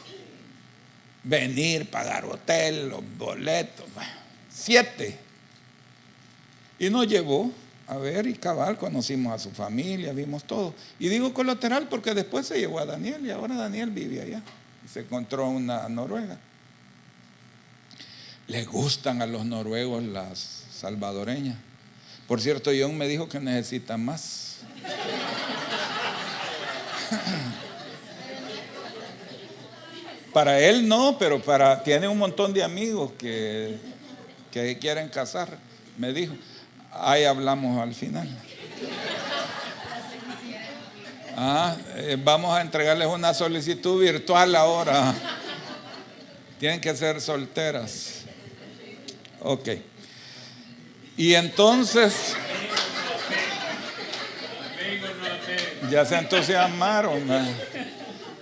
Venir, pagar hotel, los boletos. 7. Y nos llevó a ver y cabal, conocimos a su familia, vimos todo. Y digo colateral porque después se llevó a Daniel y ahora Daniel vive allá. Y se encontró una noruega. Le gustan a los noruegos las salvadoreñas. Por cierto, John me dijo que necesita más. Para él no, pero tiene un montón de amigos que quieren casar, me dijo. Ahí hablamos al final. Vamos a entregarles una solicitud virtual ahora. Tienen que ser solteras. Ok. Y entonces ya se entusiasmaron.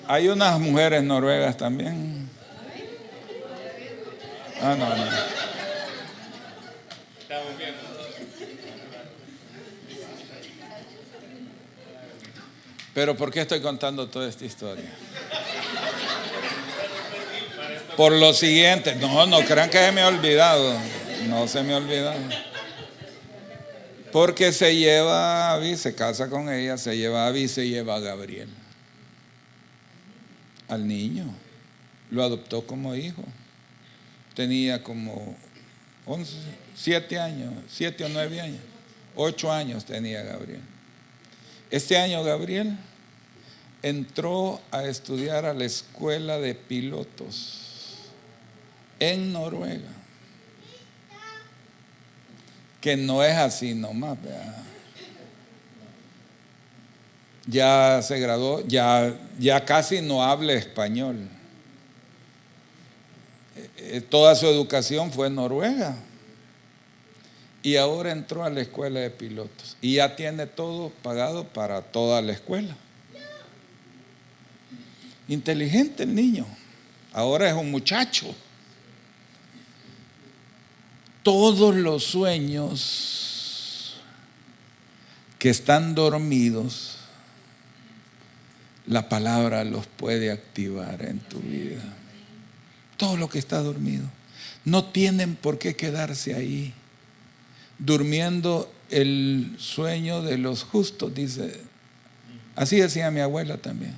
Hay unas mujeres noruegas también. No. Estamos viendo. Pero ¿por qué estoy contando toda esta historia? Por lo siguiente. No crean que se me ha olvidado. No se me ha olvidado. Porque se lleva a Abby, se casa con ella, se lleva a Abby, se lleva a Gabriel. Al niño. Lo adoptó como hijo. Tenía como 7 años, 7 o 9 años. 8 años tenía Gabriel. Este año Gabriel entró a estudiar a la escuela de pilotos en Noruega. Que no es así nomás, ¿verdad? Ya se graduó, ya casi no habla español. Toda su educación fue en Noruega. Y ahora entró a la escuela de pilotos. Y ya tiene todo pagado para toda la escuela. Inteligente el niño. Ahora es un muchacho. Todos los sueños que están dormidos, la palabra los puede activar en tu vida. Todo lo que está dormido. No tienen por qué quedarse ahí, durmiendo el sueño de los justos, dice. Así decía mi abuela también.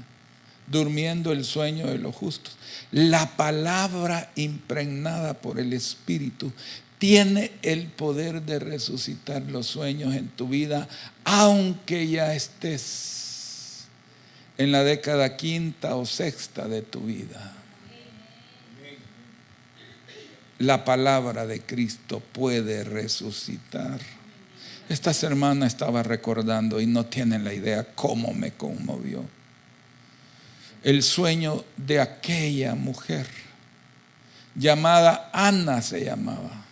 Durmiendo el sueño de los justos. La palabra impregnada por el Espíritu tiene el poder de resucitar los sueños en tu vida, aunque ya estés en la década quinta o sexta de tu vida. La palabra de Cristo puede resucitar. Esta hermana estaba recordando y no tienen la idea cómo me conmovió. El sueño de aquella mujer llamada Ana, se llamaba.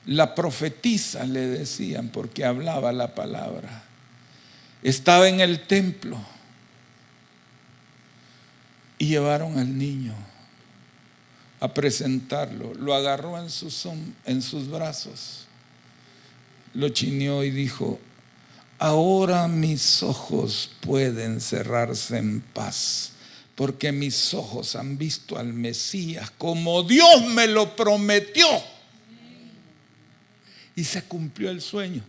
La profetisa le decían, porque hablaba la palabra. Estaba en el templo y llevaron al niño a presentarlo. Lo agarró en sus brazos, lo chineó y dijo: ahora mis ojos pueden cerrarse en paz, porque mis ojos han visto al Mesías como Dios me lo prometió. Y se cumplió el sueño.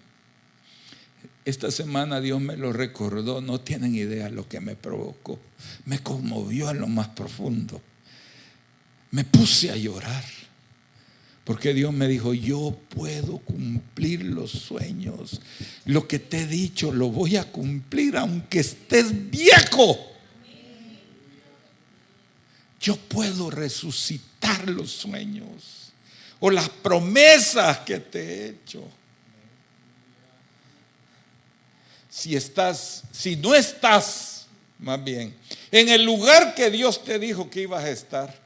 Esta semana Dios me lo recordó. No tienen idea lo que me provocó. Me conmovió en lo más profundo. Me puse a llorar, porque Dios me dijo: yo puedo cumplir los sueños. Lo que te he dicho lo voy a cumplir aunque estés viejo. Yo puedo resucitar los sueños o las promesas que te he hecho. Si no estás, más bien, en el lugar que Dios te dijo que ibas a estar,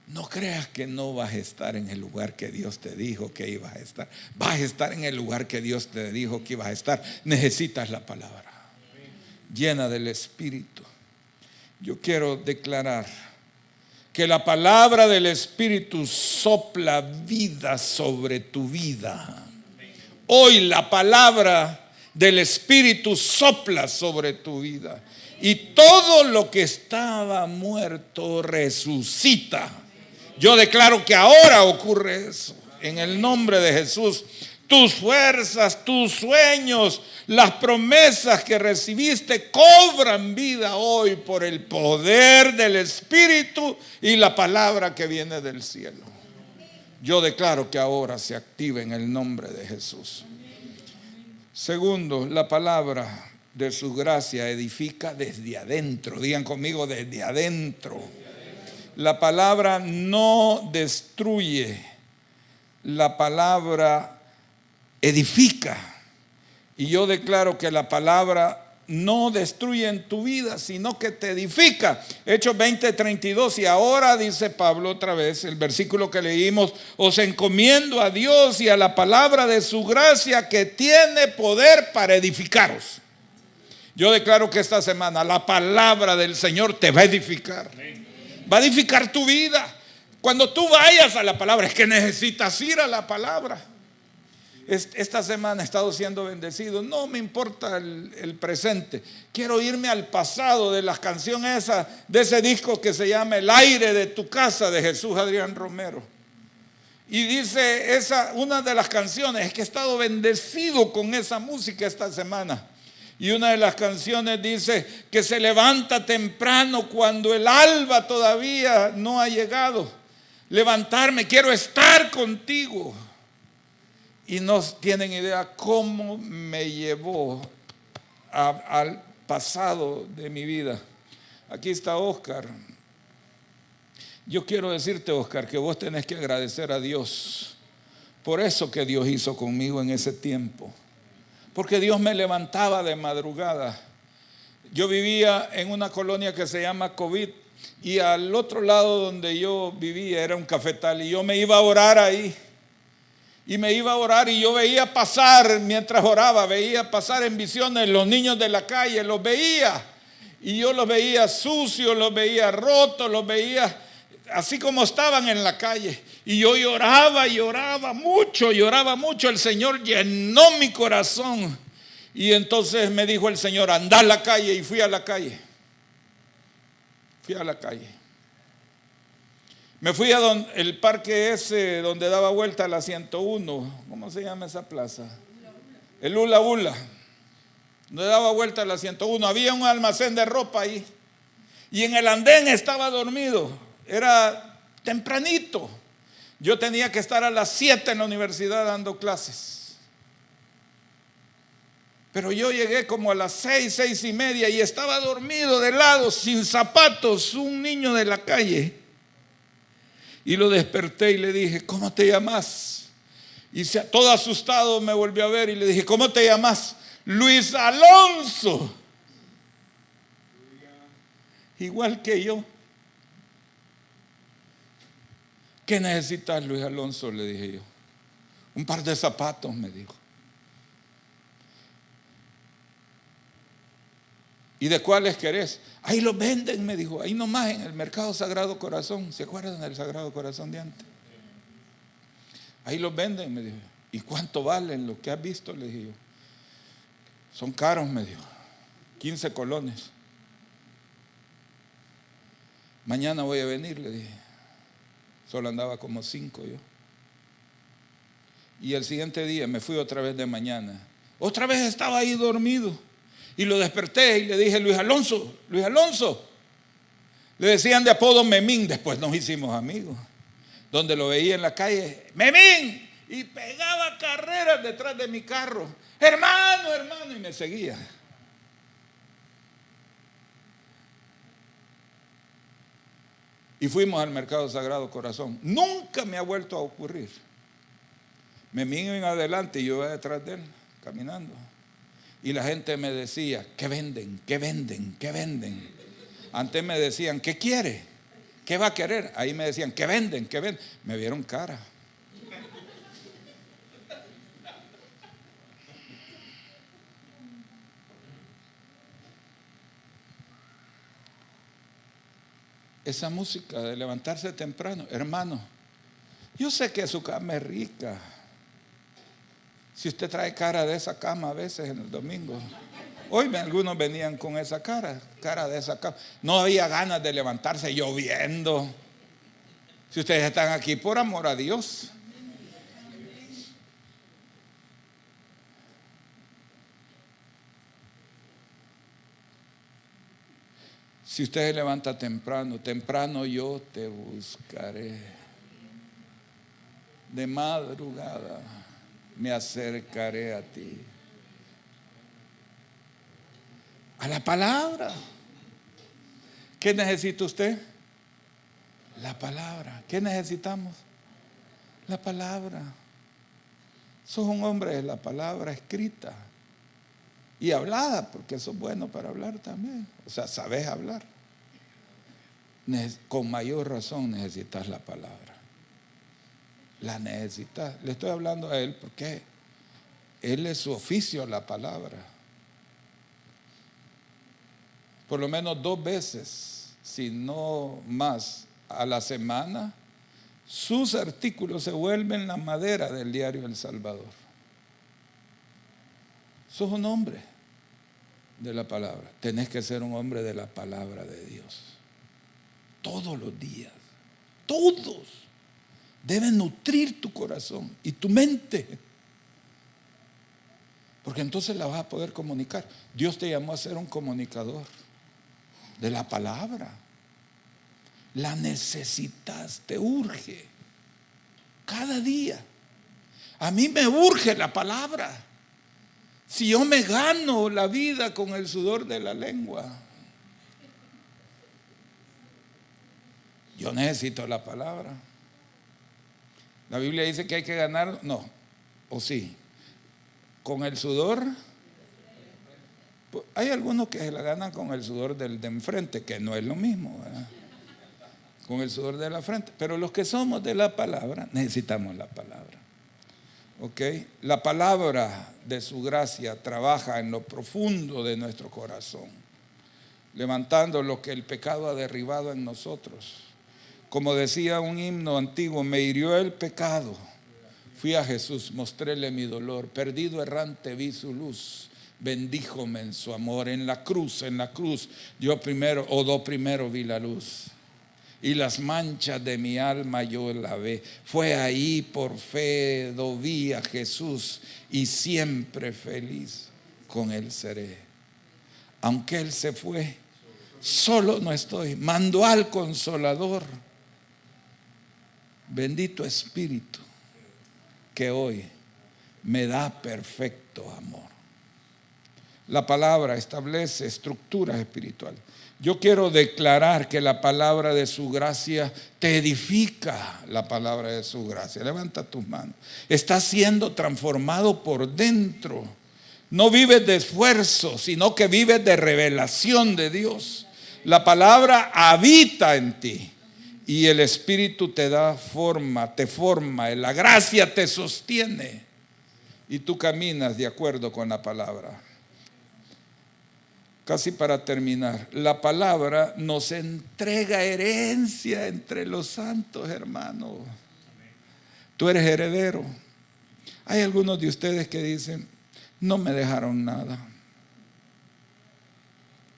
no creas que no vas a estar en el lugar que Dios te dijo que ibas a estar. Vas a estar en el lugar que Dios te dijo que ibas a estar. Necesitas la palabra llena del Espíritu. Yo quiero declarar que la palabra del Espíritu sopla vida sobre tu vida. Hoy la palabra del Espíritu sopla sobre tu vida, y todo lo que estaba muerto resucita. Yo declaro que ahora ocurre eso en el nombre de Jesús. Tus fuerzas, tus sueños, las promesas que recibiste cobran vida hoy por el poder del Espíritu y la palabra que viene del cielo. Yo declaro que ahora se activa en el nombre de Jesús. Segundo, la palabra de su gracia edifica desde adentro. Digan conmigo: desde adentro. La palabra no destruye, la palabra edifica. Y yo declaro que la palabra no destruye en tu vida, sino que te edifica. Hechos 20:32. Y ahora, dice Pablo otra vez, el versículo que leímos: os encomiendo a Dios y a la palabra de su gracia, que tiene poder para edificaros. Yo declaro que esta semana la palabra del Señor te va a edificar. Va a edificar tu vida. Cuando tú vayas a la palabra, es que necesitas ir a la palabra. Esta semana he estado siendo bendecido. No me importa el presente. Quiero irme al pasado de las canciones esas, de ese disco que se llama El aire de tu casa, de Jesús Adrián Romero. Y dice una de las canciones, es que he estado bendecido con esa música esta semana. Y una de las canciones dice que se levanta temprano cuando el alba todavía no ha llegado. Levantarme, quiero estar contigo. Y no tienen idea cómo me llevó al pasado de mi vida. Aquí está Oscar. Yo quiero decirte, Oscar, que vos tenés que agradecer a Dios por eso que Dios hizo conmigo en ese tiempo. Porque Dios me levantaba de madrugada. Yo vivía en una colonia que se llama COVID, y al otro lado donde yo vivía era un cafetal, y yo me iba a orar ahí. Y me iba a orar, y yo veía pasar, mientras oraba, veía pasar en visiones los niños de la calle, los veía. Y yo los veía sucios, los veía rotos, los veía así como estaban en la calle. Y yo lloraba mucho. El Señor llenó mi corazón. Y entonces me dijo el Señor: anda a la calle. Y fui a la calle. Me fui a el parque ese donde daba vuelta a la 101. ¿Cómo se llama esa plaza? el Hula Hula, donde daba vuelta a la 101. Había un almacén de ropa ahí. Y en el andén estaba dormido. Era tempranito. Yo tenía que estar a las 7 en la universidad dando clases. Pero yo llegué como a las 6, 6:30 y estaba dormido de lado, sin zapatos, un niño de la calle. Y lo desperté y le dije, ¿cómo te llamas? Y todo asustado me volvió a ver y le dije, ¿cómo te llamas? Luis Alonso. Igual que yo. ¿Qué necesitas, Luis Alonso? Le dije yo. Un par de zapatos, me dijo. ¿Y de cuáles querés? Ahí los venden, me dijo. Ahí nomás en el mercado Sagrado Corazón. ¿Se acuerdan del Sagrado Corazón de antes? Ahí los venden, me dijo. ¿Y cuánto valen lo que has visto? Le dije yo. Son caros, me dijo. 15 colones. Mañana voy a venir, le dije. Solo andaba como 5 yo. Y el siguiente día me fui otra vez de mañana. Otra vez estaba ahí dormido. Y lo desperté y le dije, Luis Alonso, Luis Alonso. Le decían de apodo Memín, después nos hicimos amigos. Donde lo veía en la calle, Memín. Y pegaba carreras detrás de mi carro. Hermano, hermano, y me seguía. Y fuimos al mercado Sagrado Corazón. Nunca me ha vuelto a ocurrir. Memín iba adelante y yo iba detrás de él, caminando. Y la gente me decía, ¿qué venden? ¿Qué venden? ¿Qué venden? Antes me decían, ¿qué quiere? ¿Qué va a querer? Ahí me decían, ¿qué venden? ¿Qué venden? Me vieron cara. Esa música de levantarse temprano, hermano, yo sé que su cama es rica. Si usted trae cara de esa cama a veces en el domingo. Hoy algunos venían con esa cara de esa cama. No había ganas de levantarse lloviendo. Si ustedes están aquí por amor a Dios. Si usted se levanta temprano, temprano yo te buscaré. De madrugada me acercaré a ti. A la palabra. ¿Qué necesita usted? La palabra. ¿Qué necesitamos? La palabra. Sos un hombre de la palabra escrita y hablada, porque eso es bueno para hablar también. O sea, sabes hablar. Con mayor razón necesitas la palabra. La necesitas. Le estoy hablando a él porque él es su oficio, la palabra. Por lo menos 2 veces, si no más, a la semana, sus artículos se vuelven la madera del diario El Salvador. Sos un hombre de la palabra. Tenés que ser un hombre de la palabra de Dios. Todos los días. Todos. Deben nutrir tu corazón y tu mente. Porque entonces la vas a poder comunicar. Dios te llamó a ser un comunicador de la palabra. La necesitas, te urge. Cada día. A mí me urge la palabra. Si yo me gano la vida con el sudor de la lengua, yo necesito la palabra. La Biblia dice que hay que ganar, no, o sí, con el sudor. Hay algunos que se la ganan con el sudor del de enfrente, que no es lo mismo, ¿verdad? Con el sudor de la frente. Pero los que somos de la palabra, necesitamos la palabra. ¿Ok? La palabra de su gracia trabaja en lo profundo de nuestro corazón, levantando lo que el pecado ha derribado en nosotros. Como decía un himno antiguo, me hirió el pecado. Fui a Jesús, mostréle mi dolor. Perdido errante vi su luz. Bendíjome en su amor. En la cruz, yo primero vi la luz. y las manchas de mi alma yo lavé. Fue ahí por fe vi a Jesús y siempre feliz con Él seré. Aunque Él se fue, solo no estoy. Mandó al Consolador. Bendito Espíritu que hoy me da perfecto amor. La palabra establece estructuras espirituales. Yo quiero declarar que la palabra de su gracia te edifica. La palabra de su gracia, levanta tus manos. Estás siendo transformado por dentro. No vives de esfuerzo, sino que vives de revelación de Dios. La palabra habita en ti y el Espíritu te da forma, te forma. La gracia te sostiene y tú caminas de acuerdo con la palabra. Casi para terminar, la palabra nos entrega herencia entre los santos, hermanos. Tú eres heredero. Hay algunos de ustedes que dicen: no me dejaron nada,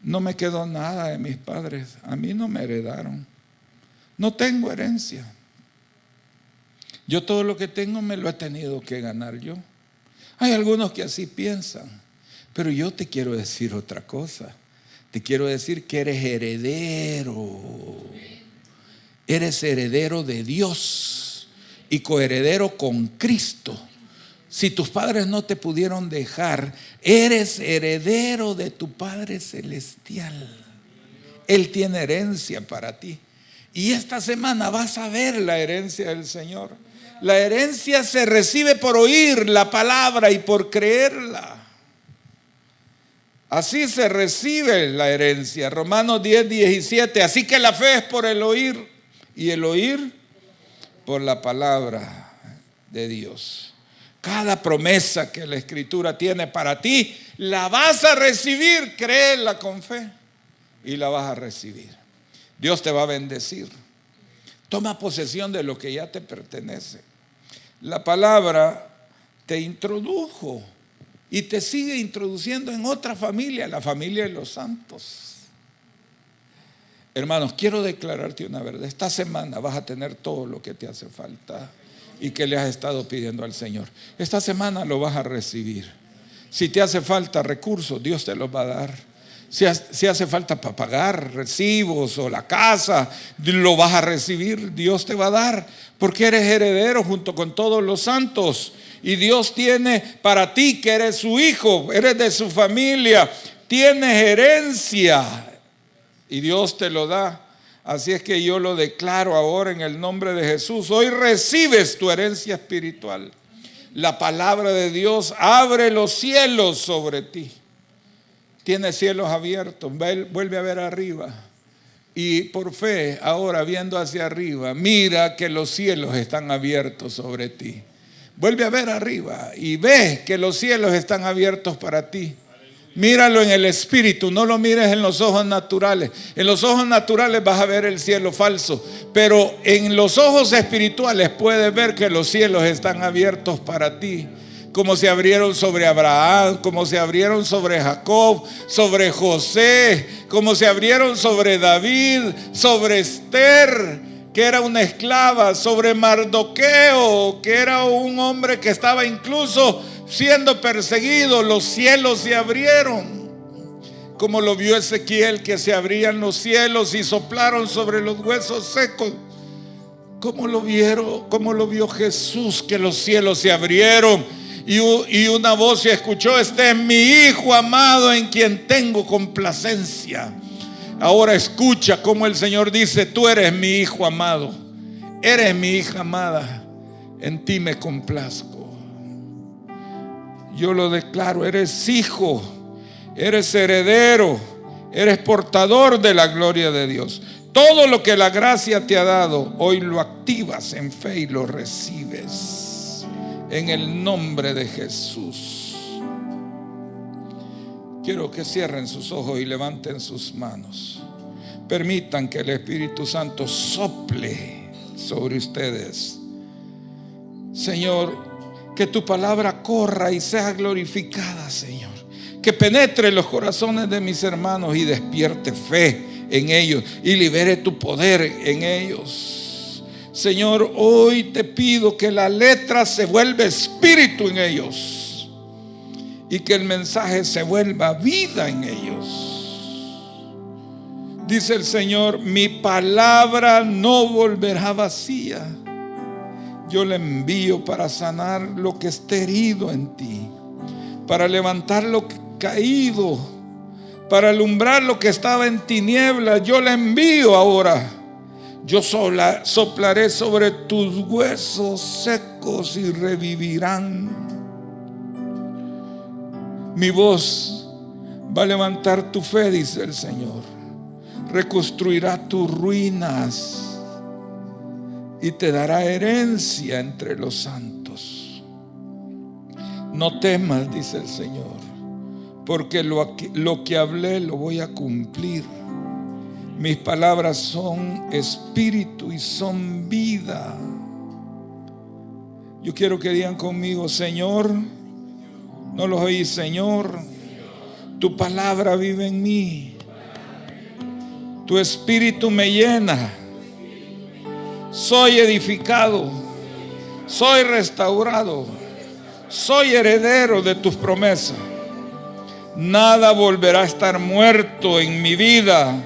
no me quedó nada de mis padres, a mí no me heredaron, no tengo herencia. Yo todo lo que tengo me lo he tenido que ganar yo. Hay algunos que así piensan. Pero yo te quiero decir otra cosa. Te quiero decir que eres heredero. Eres heredero de Dios y coheredero con Cristo. Si tus padres no te pudieron dejar, eres heredero de tu Padre Celestial. Él tiene herencia para ti. Y esta semana vas a ver la herencia del Señor. La herencia se recibe por oír la palabra y por creerla. Así se recibe la herencia. Romanos 10:17. Así que la fe es por el oír y el oír por la palabra de Dios. Cada promesa que la Escritura tiene para ti, la vas a recibir. Créela con fe y la vas a recibir. Dios te va a bendecir. Toma posesión de lo que ya te pertenece. La palabra te introdujo y te sigue introduciendo en otra familia, la familia de los santos. Hermanos, quiero declararte una verdad. Esta semana vas a tener todo lo que te hace falta y que le has estado pidiendo al Señor. Esta semana lo vas a recibir. Si te hace falta recursos, Dios te los va a dar. Si hace falta para pagar recibos o la casa, lo vas a recibir, Dios te va a dar, porque eres heredero junto con todos los santos. Y Dios tiene para ti, que eres su hijo, eres de su familia, tienes herencia y Dios te lo da. Así es que yo lo declaro ahora en el nombre de Jesús. Hoy recibes tu herencia espiritual. La palabra de Dios abre los cielos sobre ti. Tienes cielos abiertos. Vuelve a ver arriba. Y por fe, ahora viendo hacia arriba, mira que los cielos están abiertos sobre ti. Vuelve a ver arriba y ve que los cielos están abiertos para ti. Míralo en el espíritu, no lo mires en los ojos naturales. En los ojos naturales vas a ver el cielo falso, pero en los ojos espirituales puedes ver que los cielos están abiertos para ti. Como se abrieron sobre Abraham, como se abrieron sobre Jacob, sobre José, como se abrieron sobre David, sobre Esther, que era una esclava, sobre Mardoqueo, que era un hombre que estaba incluso siendo perseguido. Los cielos se abrieron, como lo vio Ezequiel, que se abrían los cielos y soplaron sobre los huesos secos. Como lo vio Jesús, que los cielos se abrieron y una voz se escuchó: este es mi Hijo amado en quien tengo complacencia. Ahora escucha cómo el Señor dice: tú eres mi hijo amado, eres mi hija amada, en ti me complazco. Yo lo declaro, eres hijo, eres heredero, eres portador de la gloria de Dios. Todo lo que la gracia te ha dado, hoy lo activas en fe y lo recibes en el nombre de Jesús. Quiero que cierren sus ojos y levanten sus manos. Permitan que el Espíritu Santo sople sobre ustedes. Señor, que tu palabra corra y sea glorificada, Señor. Que penetre los corazones de mis hermanos y despierte fe, en ellos y libere tu poder en ellos. Señor, hoy te pido que la letra se vuelva espíritu en ellos y que el mensaje se vuelva vida en ellos. Dice el Señor: mi palabra no volverá vacía. Yo la envío para sanar lo que esté herido en ti, para levantar lo caído, para alumbrar lo que estaba en tinieblas. Yo la envío ahora. Yo soplaré sobre tus huesos secos y revivirán. Mi voz va a levantar tu fe, dice el Señor. Reconstruirá tus ruinas y te dará herencia entre los santos. No temas, dice el Señor, porque lo que hablé lo voy a cumplir. Mis palabras son espíritu y son vida. Yo quiero que digan conmigo: Señor, no los oí, Señor, tu palabra vive en mí. Tu espíritu me llena. Soy edificado, soy restaurado, soy heredero de tus promesas. Nada volverá a estar muerto en mi vida,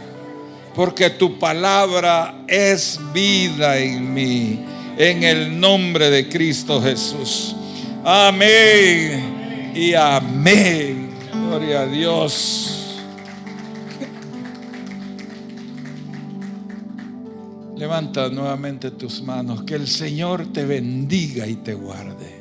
porque tu palabra es vida en mí, en el nombre de Cristo Jesús. Amén y amén. Gloria a Dios. Levanta nuevamente tus manos. Que el Señor te bendiga y te guarde.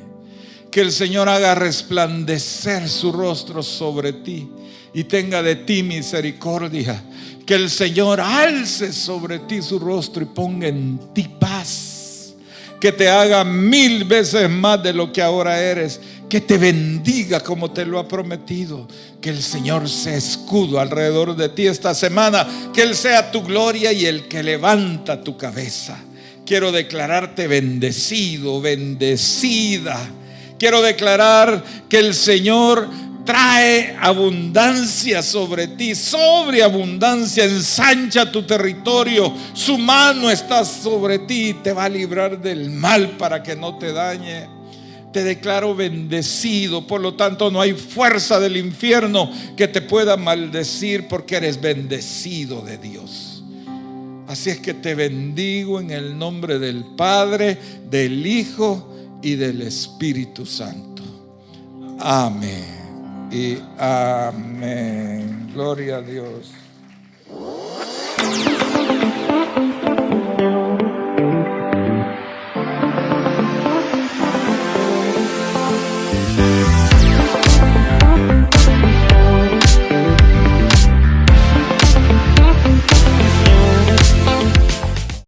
Que el Señor haga resplandecer su rostro sobre ti y tenga de ti misericordia. Que el Señor alce sobre ti su rostro y ponga en ti paz. Que te haga 1000 veces más de lo que ahora eres. Que te bendiga como te lo ha prometido. Que el Señor sea escudo alrededor de ti esta semana. Que Él sea tu gloria y el que levanta tu cabeza. Quiero declararte bendecido, bendecida. Quiero declarar que el Señor trae abundancia sobre ti, sobreabundancia, ensancha tu territorio. Su mano está sobre ti y te va a librar del mal para que no te dañe. Te declaro bendecido, por lo tanto no hay fuerza del infierno que te pueda maldecir, porque eres bendecido de Dios. Así es que te bendigo en el nombre del Padre, del Hijo y del Espíritu Santo. Amén y amén. Gloria a Dios.